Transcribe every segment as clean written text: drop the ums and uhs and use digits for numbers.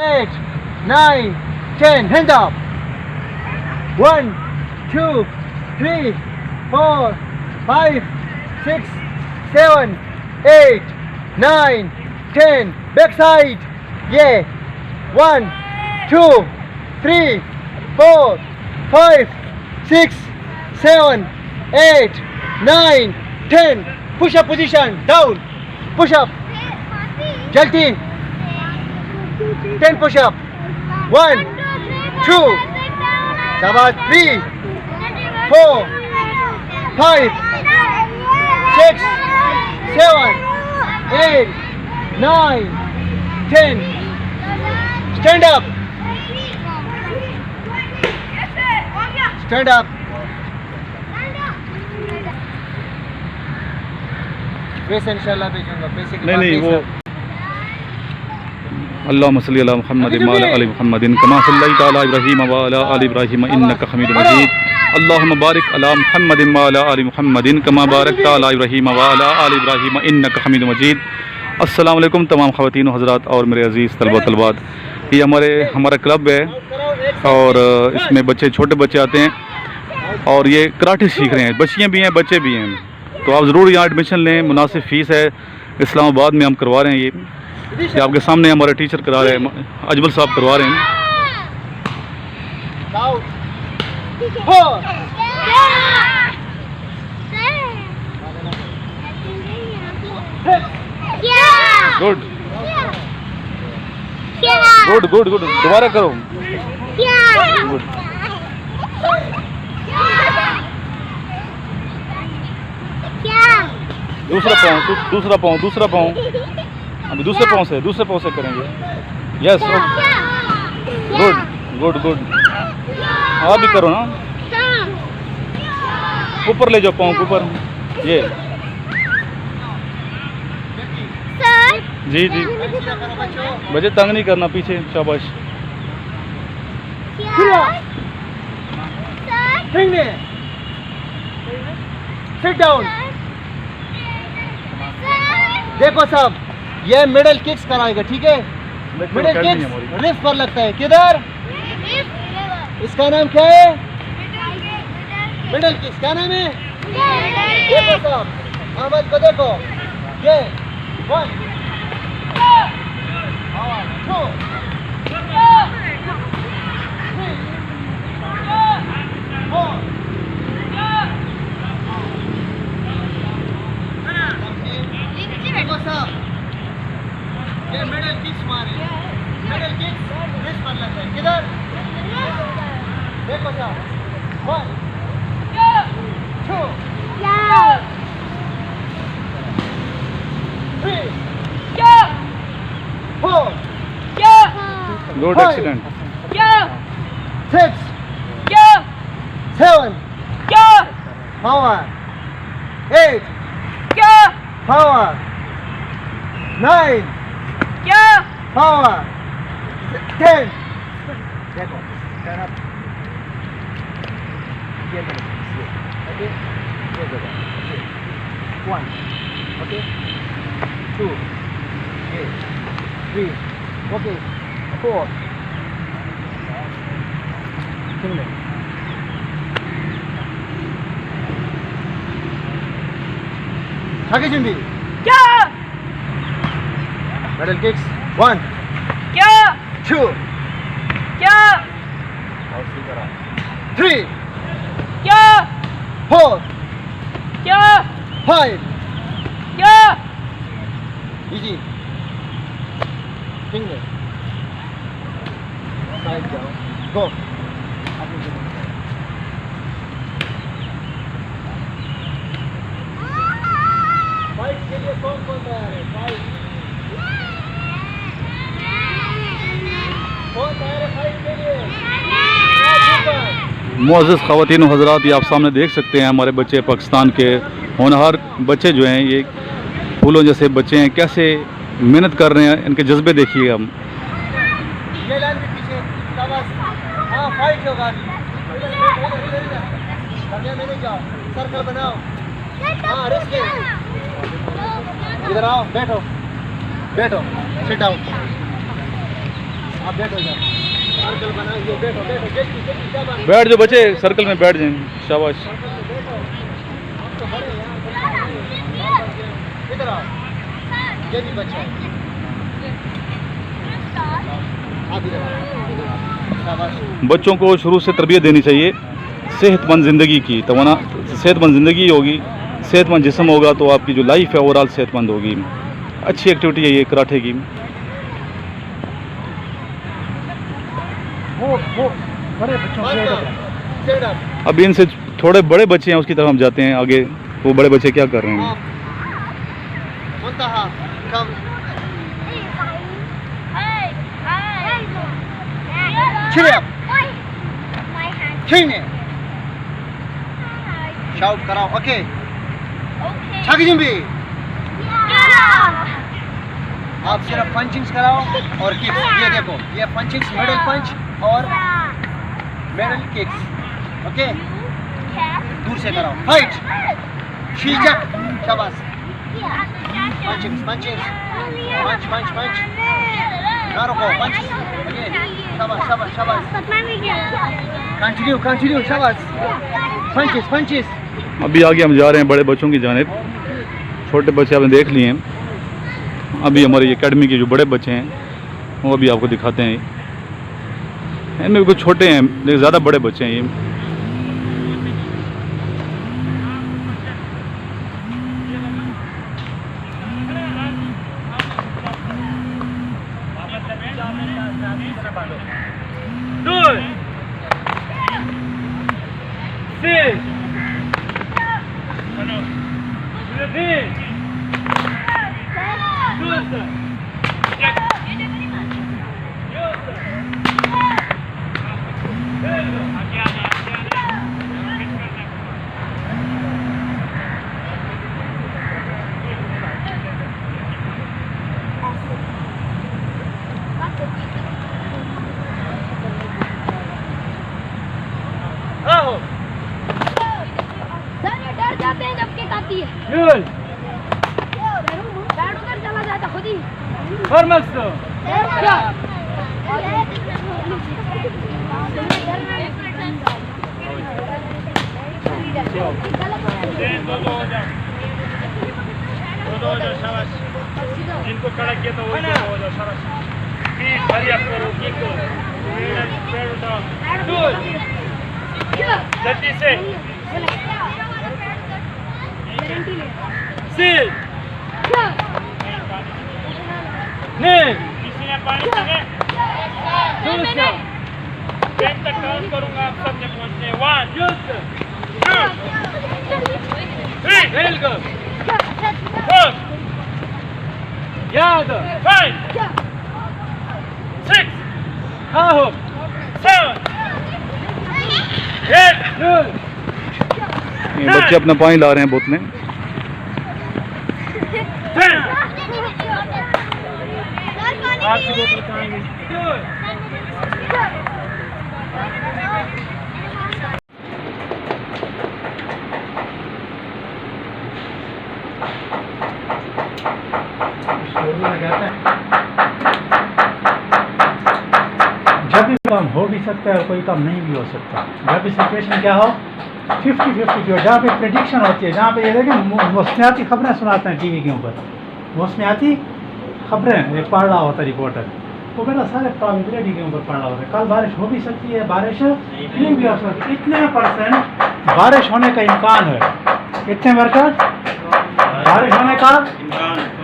8, 9, 10. Hands up. 1, 2, 3, 4, 5, 6, 7, 8, 9, 10. Backside. Yeah. 1, 2, 3, 4, 5, 6, 7, 8, 9, 10. Push up position. Down. Push up. Jalti. 10 push up. 1, 2, Shabash. 3, 4, 5, 6, 7, 8, 9, 10. Stand up. Stand up. पैसे इंशाल्लाह भेजूंगा पैसे की नहीं वो अल्लाहुम्मा सल्ली अला मुहम्मद व अला आलि मुहम्मदिन कमा सल्लैता अला इब्राहीम व अला आलि इब्राहीम इन्नका हमीदुम मजीद अल्लाहुम्मा बारिक अला मुहम्मद व अला आलि मुहम्मदिन कमा बारकता अला इब्राहीम व अला आलि इब्राहीम इन्नका हमीदुम मजीद। अस्सलाम वालेकुम तमाम ख़वातीन व हज़रात और मेरे अज़ीज़ तलबा तलबात। ये हमारा क्लब है और इसमें छोटे बच्चे आते हैं और ये कराटे सीख रहे हैं। बच्चियाँ भी हैं बच्चे भी हैं, तो आप ज़रूर यहाँ एडमिशन लें। मुनासिब फ़ीस है। इस्लामाबाद में हम करवा रहे हैं। ये आपके सामने हमारे टीचर करा रहे हैं, अजमल साहब करवा रहे हैं। गुड गुड गुड गुड दोबारा करो। गुड दूसरा पाँव अभी दूसरे पाँव से करेंगे। यस गुड गुड गुड आप भी करो ना। ऊपर ले जाओ पाँव ऊपर। ये जी जी बच्चे तंग नहीं करना पीछे। शाबाश। Sit down. देखो साहब ये मिडल किक्स कराएगा, ठीक है। मिडल किक्स रिस्ट पर लगता है। किधर? इसका नाम क्या है? Middle kicks. क्या नाम है? देखो साहब अहमद को देखो। ये 1, 2, 3, 4। देखो साहब ये मिडल किक्स मारे। मिडल किक्स रिस्ट पर लगता है। किधर? देखो साहब 1, 2, 3, 4, good accident. 6, 7, power, 8, power, 9, power, 10. देखो stand up. ये करो ओके। ये करो 1 ओके 2 3 ओके 4 5 आगे zombie. Middle kicks 1 2 3 4 5 easy. Finger side जाओ गो। फाइट के लिए कौन तैयार है? फाइट कौन तैयार है फाइट के लिए? मुअज़्ज़ज़ ख़वातीन व हज़रात, ये आप सामने देख सकते हैं हमारे बच्चे पाकिस्तान के होनहार बच्चे जो हैं, ये फूलों जैसे बच्चे हैं, कैसे मेहनत कर रहे हैं। इनके जज्बे देखिए हम। ये लाइन के पीछे शाबाश। हाँ फाइट होगा। मैंने जाओ सर्कल बनाओ। हाँ रेस्ट ले। इधर आओ बैठो बैठो सिट डाउन। आप बैठो इधर, सर्कल बनाइए, बैठो बैठो, जल्दी जल्दी शाबाश। बैठ जो बच्चे सर्कल में बैठ जाएं, शाबाश। सर्कल में बैठो, आप तो बड़े हैं यार, इधर आओ, ये भी बच्चा है, आप इधर आओ, शाबाश। बच्चों को शुरू से तरबियत देनी चाहिए सेहतमंद ज़िंदगी की, तो वरना सेहतमंद ज़िंदगी होगी, सेहतमंद जिस्म होगा तो आपकी जो लाइफ है ओवरऑल सेहतमंद होगी। अच्छी एक्टिविटी है ये कराटे की। वो बड़े बच्चों के अब इनसे थोड़े बड़े बच्चे हैं उसकी तरफ हम जाते हैं आगे, वो बड़े बच्चे क्या कर रहे हैं। मुंतहा कम छिड़े अब छीने शाउट कराओ, ओके छाकी जिम्बी। आप सिर्फ पंचिंग्स कराओ और किक्स, ये देखो ये पंचिंग्स, मिडल पंच और मिडल किक्स, ओके दूर से कराओ, फाइट शीजक, शाबाश, पंचिंग्स पंचिंग्स, पंच पंच पंच, ना रुको, पंच, ओके शाबाश शाबाश शाबाश, कंटिन्यू कंटिन्यू, शाबाश, पंचेस पंचेस। अभी आगे हम जा रहे हैं बड़े बच्चों की जानिब। छोटे बच्चे आपने देख लिए हैं, अभी हमारी एकेडमी के जो बड़े बच्चे हैं वो अभी आपको दिखाते हैं। इनमें कुछ छोटे हैं लेकिन ज़्यादा बड़े बच्चे हैं ये। डर जाते हैं जब किक आती है। बैठ उधर चला जाता खुद ही। जिनको खड़ा किया तो वही हो जाओ, शाबाश। हरी अप करो, किक दो, पैर उठाओ, जल्दी से सील नहीं, किसी ने पानी पीने टाइम तक काउंट करूंगा, आप सबने पहुंचने। 1 2 3 वेल गो 4 याद 5 6 आओ 7 8 ये बच्चे अपना पानी ला रहे हैं बोतलें। 10 आपकी बोतल कहाँ गई? जब भी काम हो भी सकता है और कोई काम नहीं भी हो सकता। जब भी सिचुएशन क्या हो 50-50 की हो, जहाँ पे प्रेडिक्शन होती है, जहाँ पे ये देखें मौसमियाती खबरें सुनाते हैं टीवी के ऊपर, मौसमियाती खबरें एक पढ़ रहा होता है रिपोर्टर, वो बेटा सारे प्रोबेबिलिटी के ऊपर पढ़ रहा होता है। कल बारिश हो भी सकती है, बारिश नहीं भी हो सकती, इतने % बारिश होने का इम्कान है, इतने % बारिश होने का।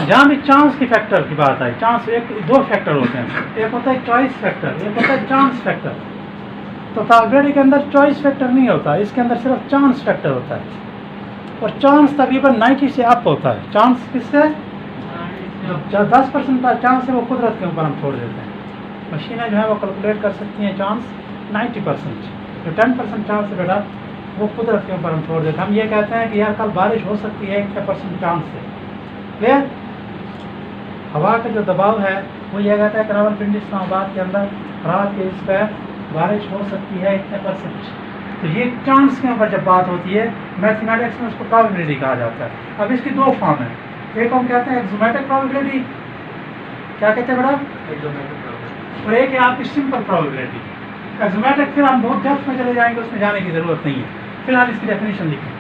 जहाँ भी चांस की फैक्टर की बात आई, चांस एक 2 फैक्टर होते हैं, एक होता है चॉइस फैक्टर, एक होता है चांस फैक्टर। तो प्रोबेबिलिटी के अंदर चॉइस फैक्टर नहीं होता, इसके अंदर सिर्फ चांस फैक्टर होता है, और चांस तकरीबन 90 से अप होता है। चांस किससे? जो 10% का चांस है वो कुदरत के ऊपर हम छोड़ देते हैं, मशीनें जो है वो कैलकुलेट कर सकती हैं चांस 90%। जो 10% चांस है बेटा वो कुदरत के ऊपर हम छोड़ देते हैं। हम ये कहते हैं कि यार कल बारिश हो सकती है 1% चांस से, क्लियर। हवा का जो दबाव है वो ये कहता है कि रावलपिंडी इस्लामाबाद के अंदर रात के इस पर बारिश हो सकती है इतने %। तो ये चांस के ऊपर जब बात होती है मैथमेटिक्स में उसको प्रोबेबिलिटी कहा जाता है। अब इसकी 2 फॉर्म है, एक हम कहते हैं एक्सोमेट्रिक प्रोबेबिलिटी, क्या कहते हैं बेटा? और एक है आपकी सिंपल प्रोबेबिलिटी। एक्सोमेट्रिक फिर हम बहुत डेप्थ में चले जाएंगे, उसमें जाने की ज़रूरत नहीं है, फिलहाल इसकी डेफिनेशन लिखें।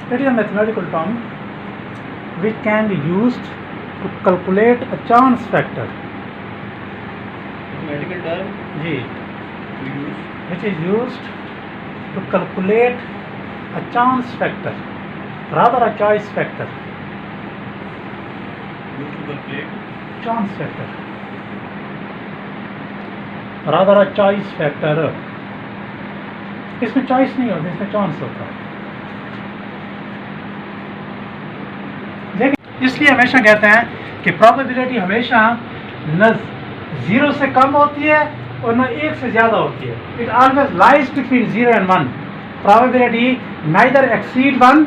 It is a mathematical term which can be used to calculate a chance factor. Mathematical term ji, to use. which is used to calculate a chance factor, rather a choice factor. Used to calculate. Chance factor, rather a choice factor. इसमें choice नहीं होती, इसमें chance होता है। लेकिन इसलिए हमेशा कहते हैं कि प्रोबेबिलिटी हमेशा न 0 से कम होती है और न 1 से ज़्यादा होती है। It always lies between 0 and 1। Probability neither exceed 1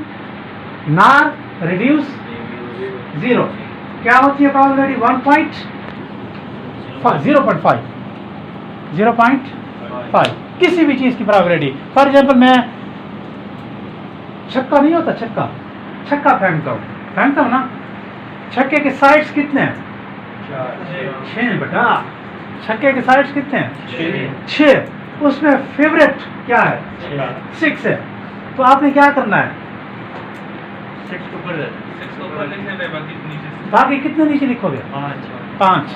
nor reduce 0। क्या होती है प्रोबेबिलिटी? 0.5 किसी भी चीज़ की प्रोबेबिलिटी। फॉर एग्जाम्पल मैं छक्का नहीं होता, छक्का फेंकता हूँ ना, छक्के के साइड्स कितने हैं? 6 बेटा। छक्के के साइड्स कितने हैं? 6। उसमें फेवरेट क्या है? 6 है। तो आपने क्या करना है? 6 को ऊपर बाकी कितने नीचे लिखोगे? 5।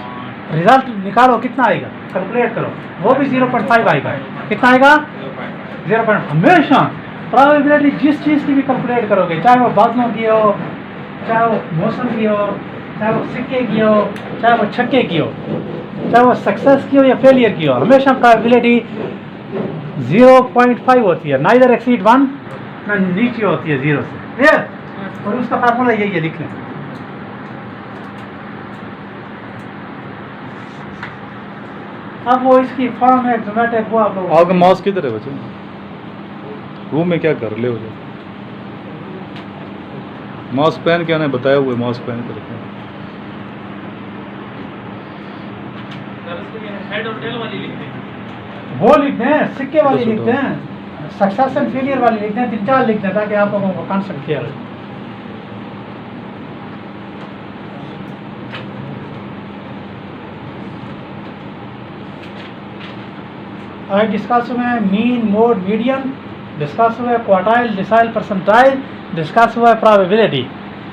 रिजल्ट निकालो, कितना आएगा? कैलकुलेट करो, वो भी 0.5 आएगा। कितना आएगा? 0. हमेशा प्रोबेबिलिटी जिस चीज़ की भी कैलकुलेट करोगे, चाहे वो बादलों की हो, चाहे वो मौसम की हो, चाहे वो सिक्के की हो, चाहे वो छक्के की हो, चाहे वो सक्सेस की हो या फेलियर की हो, हमेशा प्रोबेबिलिटी 0.5 होती है। नाइदर एक्सीड 1 ना नीचे होती है 0 से। क्लियर? और उसका फार्मूला यही है, लिख लें। अब वो इसकी फॉर्म है जोमेटिक, वो आप लोग आपका माउस किधर है बच्चे? रूम में क्या कर ले हो? माउस पेन क्या नहीं बताया हुआ है, माउस पेन कर रखे हैं। हेड और टेल वाली लिखते हैं। वो लिखते हैं, सिक्के वाली लिखते हैं, सक्सेस एंड फेलियर वाली लिखते हैं, 3-4 लिखते हैं ताकि आप लोगों को कॉन्सेप्ट क्लियर हो। आज डिस्कस हुए हैं मीन, मोड, मीडियन, डिस्कस हुआ है क्वार्टाइल, डिसाइल, परसेंटाइल, डिस्कस हुआ है प्रोबेबिलिटी।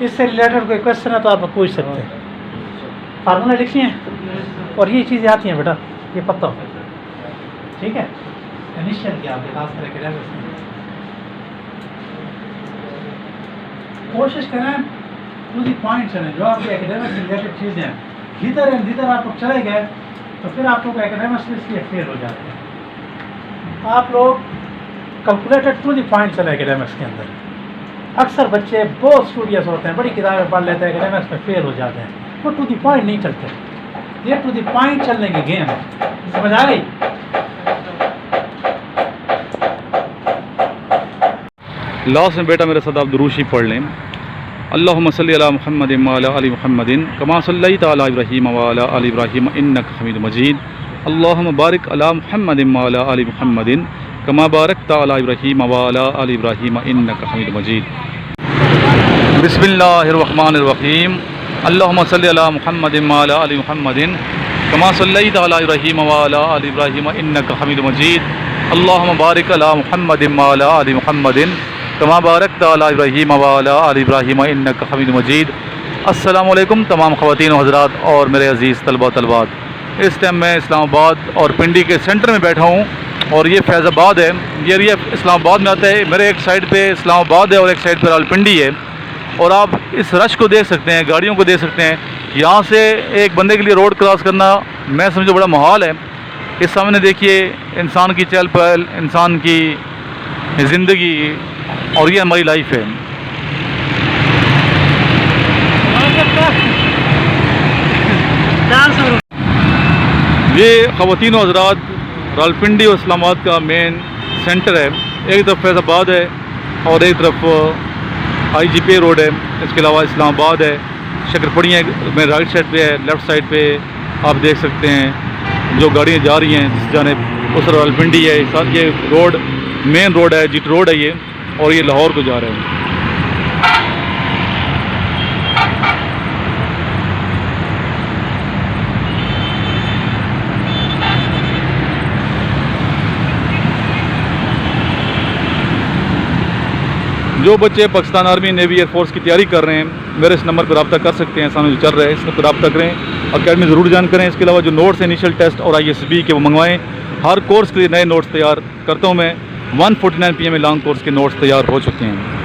इससे रिलेटेड कोई क्वेश्चन है तो आप पूछ सकते हैं। फार्मूला लिखिए और ये चीज़ें आती हैं बेटा, ये पता हो, ठीक है? इनिशियल क्या आपके खास करके कोशिश करें टू दी पॉइंट चलें, जो आपके एकेडमिक से रिलेटेड चीज़ें हैं। जिधर एंड जिधर आप लोग चले गए तो फिर आप लोग एकेडमिक्स से इसलिए फेल हो जाते हैं। आप लोग कैलकुलेटेड टू दी पॉइंट चले एकेडमिक्स के अंदर। अक्सर बच्चे बहुत स्टूडियस होते हैं, बड़ी किताबें पढ़ लेते हैं, एकेडमिक्स में फेल हो जाते हैं, वो टू दी पॉइंट नहीं चलते। ये टू दी पॉइंट चलने की गेम है, समझ आ गई? लास्ट में बेटा मेरे साथ आप दुरूशी पढ़ लें। अल्लाहुम्मा सल्ली अला मुहम्मद व अला आलि मुहम्मदिन कमा सल्लैता अला इब्राहीम व अला आलि इब्राहीम इन्नका हमीदुम मजीद। अल्लाहुम्मा बारिक अला मुहम्मद व अला आलि मुहम्मदिन कमा बारकता अला इब्राहीम व अला आलि इब्राहीम इन्नका हमीदुम मजीद। बिस्मिल्लाहिर्रहमानिर्रहीम। अल्लाहुम्मा सल्ली अला मुहम्मद व अला आलि मुहम्मदिन कमा सल्लैता अला इब्राहीम व अला आलि इब्राहीम इन्नका हमीदुम मजीद। अल्लाहुम्मा बारिक अला मुहम्मद व अला आलि मुहम्मदिन कमा बारकता अला इब्राहीम व अला आलि इब्राहीम इन्नका हमीदुम मजीद। अस्सलामु अलैकुम तमाम ख़वातीन व हज़रात और मेरे अज़ीज़ तलबा तलबात। इस टाइम मैं इस्लामाबाद और पिंडी के सेंटर में बैठा हूँ और ये फैज़ाबाद है। ये एरिया इस्लामाबाद में आता है। मेरे एक साइड पे इस्लामाबाद है और एक साइड पे रावलपिंडी है। और आप इस रश को देख सकते हैं, गाड़ियों को देख सकते हैं। यहाँ से एक बंदे के लिए रोड क्रॉस करना मैं समझो बड़ा मुहाल है। इस सामने देखिए इंसान की चहल पहल, इंसान की ज़िंदगी, और ये हमारी लाइफ है। ये ख़वातीन व हज़रात रावलपिंडी और इस्लामाबाद का मेन सेंटर है। एक तरफ फैज़ाबाद है और एक तरफ IGP रोड है। इसके अलावा इस्लामाबाद है, शकरपड़ियाँ में राइट साइड पे है, लेफ़्ट साइड पे आप देख सकते हैं जो गाड़ियाँ जा रही हैं जिस जाने उस रावलपिंडी है। साथ ये रोड मेन रोड है, जीट रोड है ये, और ये लाहौर को जा रहे हैं। जो बच्चे पाकिस्तान आर्मी, नेवी, एयरफोर्स की तैयारी कर रहे हैं मेरे इस नंबर पर रब्ता कर सकते हैं। सामने जो चल रहा है इस पर रब्ता करें, अकेडमी ज़रूर ज्वाइन करें। इसके अलावा जो नोट्स हैं इनिशियल टेस्ट और ISB के वो मंगवाएं। हर कोर्स के लिए नए नोट्स तैयार करता हूँ मैं। 149 PM में लॉन्ग कोर्स के नोट्स तैयार हो चुके हैं।